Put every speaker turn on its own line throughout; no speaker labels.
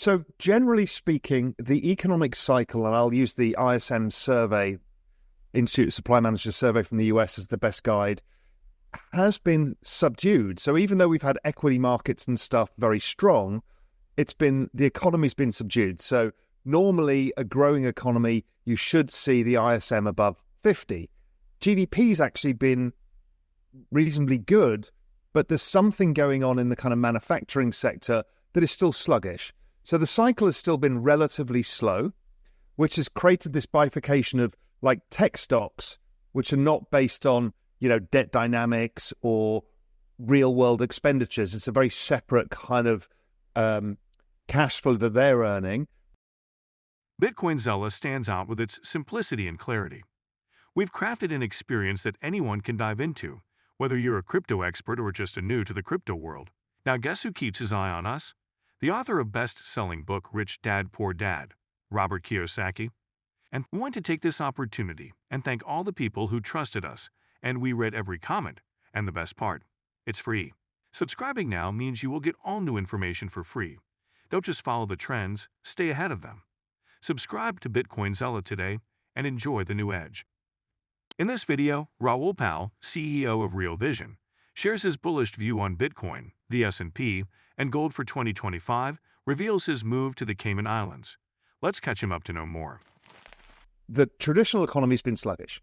So generally speaking, the economic cycle, and I'll use the ISM survey, Institute of Supply Managers survey from the US as the best guide, has been subdued. So even though we've had equity markets and stuff very strong, the economy's been subdued. So normally a growing economy, you should see the ISM above 50. GDP's actually been reasonably good, but there's something going on in the kind of manufacturing sector that is still sluggish. So the cycle has still been relatively slow, which has created this bifurcation of like tech stocks, which are not based on, debt dynamics or real world expenditures. It's a very separate kind of cash flow that they're earning.
Bitcoin Zella stands out with its simplicity and clarity. We've crafted an experience that anyone can dive into, whether you're a crypto expert or just a new to the crypto world. Now guess who keeps his eye on us? The author of best-selling book Rich Dad, Poor Dad, Robert Kiyosaki. And we want to take this opportunity and thank all the people who trusted us, and we read every comment. And the best part, it's free. Subscribing now means you will get all new information for free. Don't just follow the trends, stay ahead of them. Subscribe to Bitcoin Zella today and enjoy the new edge. In this video, Raoul Pal, CEO of Real Vision, shares his bullish view on Bitcoin, the S&P, and gold for 2025, reveals his move to the Cayman Islands. Let's catch him up to know more.
The traditional economy's been sluggish.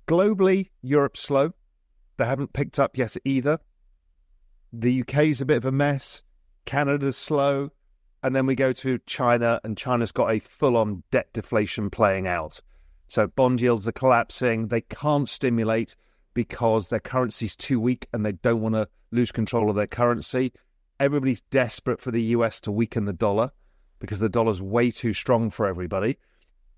Globally, Europe's slow. They haven't picked up yet either. The UK's a bit of a mess. Canada's slow. And then we go to China, and China's got a full-on debt deflation playing out. So bond yields are collapsing. They can't stimulate because their currency's too weak and they don't want to lose control of their currency. Everybody's desperate for the US to weaken the dollar because the dollar's way too strong for everybody.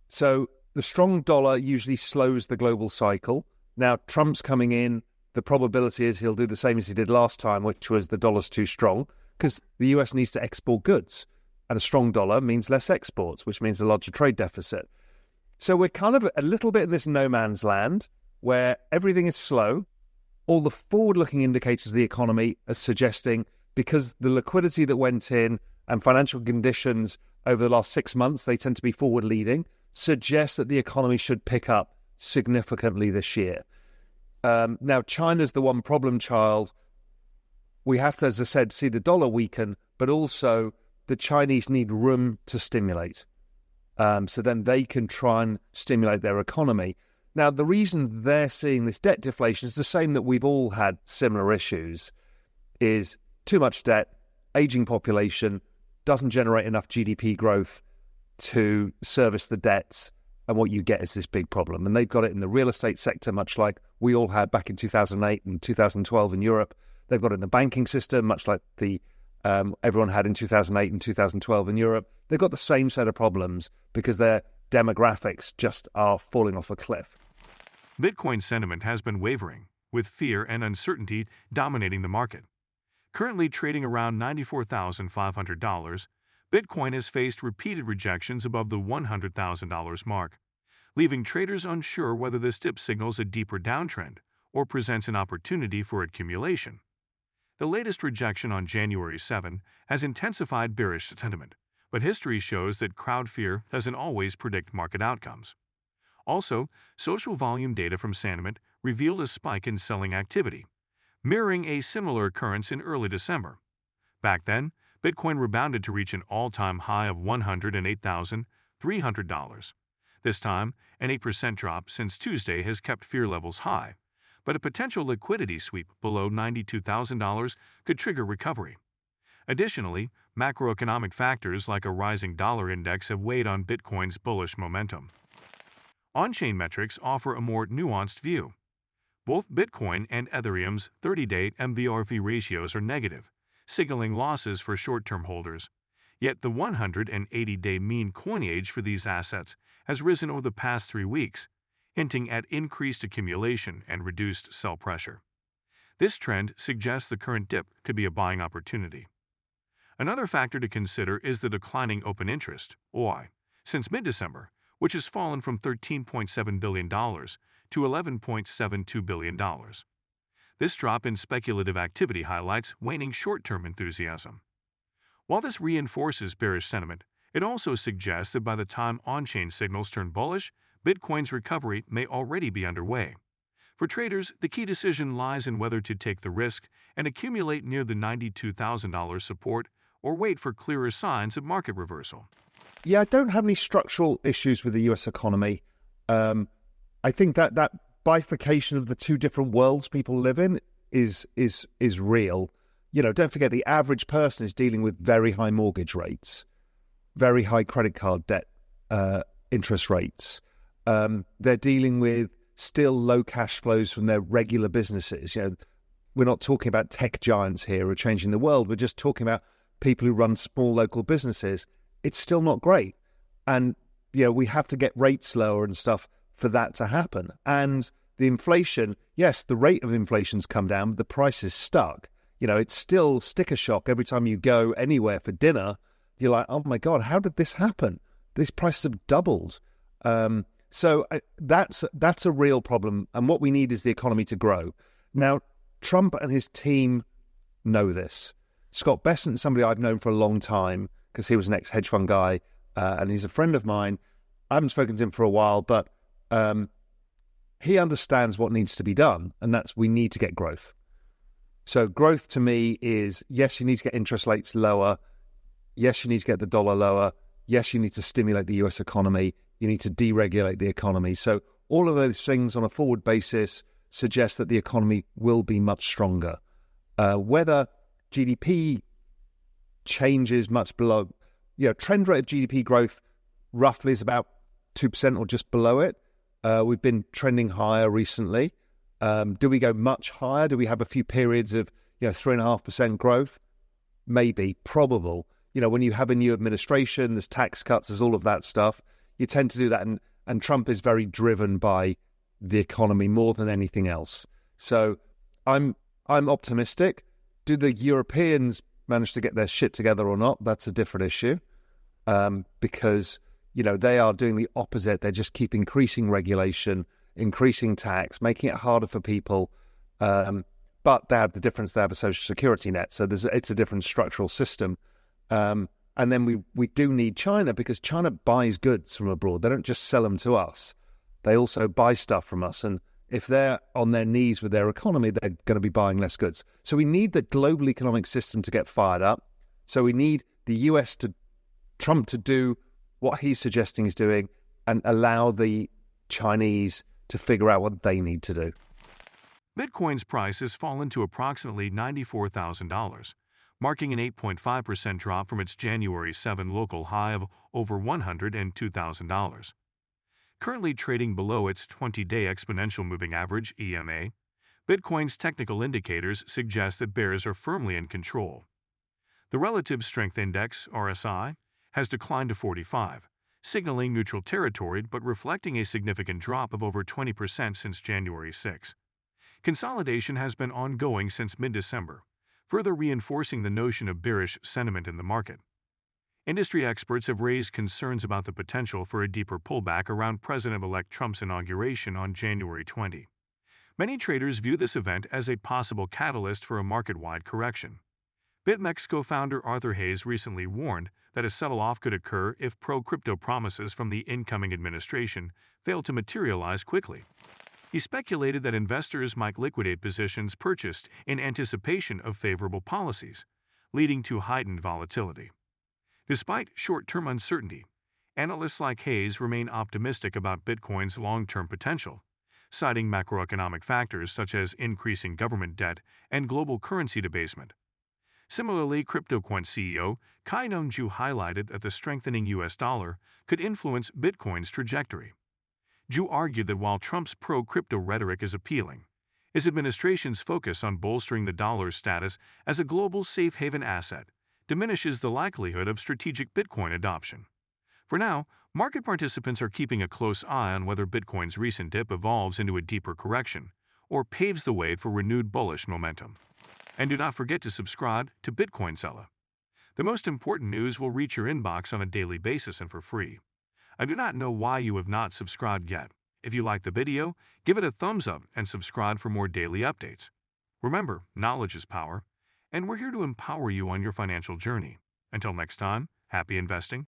So the strong dollar usually slows the global cycle. Now, Trump's coming in. The probability is he'll do the same as he did last time, which was the dollar's too strong, because the US needs to export goods. And a strong dollar means less exports, which means a larger trade deficit. So we're kind of a little bit in this no man's land where everything is slow. All the forward-looking indicators of the economy are suggesting, because the liquidity that went in and financial conditions over the last 6 months, they tend to be forward-leading, suggests that the economy should pick up significantly this year. Now, China's the one problem child. We have to, as I said, see the dollar weaken, but also the Chinese need room to stimulate. So then they can try and stimulate their economy. Now, the reason they're seeing this debt deflation is the same that we've all had similar issues, is too much debt, aging population, doesn't generate enough GDP growth to service the debts, and what you get is this big problem. And they've got it in the real estate sector, much like we all had back in 2008 and 2012 in Europe. They've got it in the banking system, much like everyone had in 2008 and 2012 in Europe. They've got the same set of problems because their demographics just are falling off a cliff.
Bitcoin sentiment has been wavering, with fear and uncertainty dominating the market. Currently trading around $94,500, Bitcoin has faced repeated rejections above the $100,000 mark, leaving traders unsure whether this dip signals a deeper downtrend or presents an opportunity for accumulation. The latest rejection on January 7 has intensified bearish sentiment, but history shows that crowd fear doesn't always predict market outcomes. Also, social volume data from sentiment revealed a spike in selling activity, mirroring a similar occurrence in early December. Back then, Bitcoin rebounded to reach an all-time high of $108,300. This time, an 8% drop since Tuesday has kept fear levels high, but a potential liquidity sweep below $92,000 could trigger recovery. Additionally, macroeconomic factors like a rising dollar index have weighed on Bitcoin's bullish momentum. On-chain metrics offer a more nuanced view. Both Bitcoin and Ethereum's 30-day MVRV ratios are negative, signaling losses for short-term holders. Yet the 180-day mean coinage for these assets has risen over the past 3 weeks, hinting at increased accumulation and reduced sell pressure. This trend suggests the current dip could be a buying opportunity. Another factor to consider is the declining open interest, OI, since mid-December, which has fallen from $13.7 billion to $11.72 billion. This drop in speculative activity highlights waning short-term enthusiasm. While this reinforces bearish sentiment, it also suggests that by the time on-chain signals turn bullish, Bitcoin's recovery may already be underway. For traders, the key decision lies in whether to take the risk and accumulate near the $92,000 support or wait for clearer signs of market reversal.
Yeah, I don't have any structural issues with the US economy. I think that bifurcation of the two different worlds people live in is real. You know, don't forget the average person is dealing with very high mortgage rates, very high credit card debt interest rates. They're dealing with still low cash flows from their regular businesses. You know, we're not talking about tech giants here who are changing the world. We're just talking about people who run small local businesses. It's still not great. And, you know, we have to get rates lower and stuff for that to happen. And the inflation, yes, the rate of inflation's come down, but the price is stuck. You know, it's still sticker shock every time you go anywhere for dinner. You're like, oh my God, how did this happen? These prices have doubled. So that's a real problem. And what we need is the economy to grow. Now, Trump and his team know this. Scott Bessent's somebody I've known for a long time because he was an ex-hedge fund guy, and he's a friend of mine. I haven't spoken to him for a while, but he understands what needs to be done, and that's we need to get growth. So growth to me is, yes, you need to get interest rates lower. Yes, you need to get the dollar lower. Yes, you need to stimulate the US economy. You need to deregulate the economy. So all of those things on a forward basis suggest that the economy will be much stronger. Whether GDP changes much below, trend rate of GDP growth roughly is about 2% or just below it. We've been trending higher recently. Do we go much higher? Do we have a few periods of 3.5% growth? Maybe, probable. When you have a new administration, there's tax cuts, there's all of that stuff. You tend to do that, and Trump is very driven by the economy more than anything else. So I'm optimistic. Do the Europeans manage to get their shit together or not? That's a different issue, because they are doing the opposite. They just keep increasing regulation, increasing tax, making it harder for people. But they have the difference. They have a social security net, so it's a different structural system. And then we do need China, because China buys goods from abroad. They don't just sell them to us. They also buy stuff from us. And if they're on their knees with their economy, they're going to be buying less goods. So we need the global economic system to get fired up. So we need the US Trump to do what he's suggesting he's doing and allow the Chinese to figure out what they need to do.
Bitcoin's price has fallen to approximately $94,000. Marking an 8.5% drop from its January 7 local high of over $102,000. Currently trading below its 20-day exponential moving average (EMA), Bitcoin's technical indicators suggest that bears are firmly in control. The Relative Strength Index (RSI) has declined to 45, signaling neutral territory but reflecting a significant drop of over 20% since January 6. Consolidation has been ongoing since mid-December, further reinforcing the notion of bearish sentiment in the market. Industry experts have raised concerns about the potential for a deeper pullback around President-elect Trump's inauguration on January 20. Many traders view this event as a possible catalyst for a market-wide correction. BitMEX co-founder Arthur Hayes recently warned that a sell-off could occur if pro-crypto promises from the incoming administration fail to materialize quickly. He speculated that investors might liquidate positions purchased in anticipation of favorable policies, leading to heightened volatility. Despite short-term uncertainty, analysts like Hayes remain optimistic about Bitcoin's long-term potential, citing macroeconomic factors such as increasing government debt and global currency debasement. Similarly, CryptoQuant CEO Kai-Non Ju highlighted that the strengthening US dollar could influence Bitcoin's trajectory. Ju argued that while Trump's pro-crypto rhetoric is appealing, his administration's focus on bolstering the dollar's status as a global safe haven asset diminishes the likelihood of strategic Bitcoin adoption. For now, market participants are keeping a close eye on whether Bitcoin's recent dip evolves into a deeper correction or paves the way for renewed bullish momentum. And do not forget to subscribe to Bitcoin Seller. The most important news will reach your inbox on a daily basis and for free. I do not know why you have not subscribed yet. If you like the video, give it a thumbs up and subscribe for more daily updates. Remember, knowledge is power, and we're here to empower you on your financial journey. Until next time, happy investing.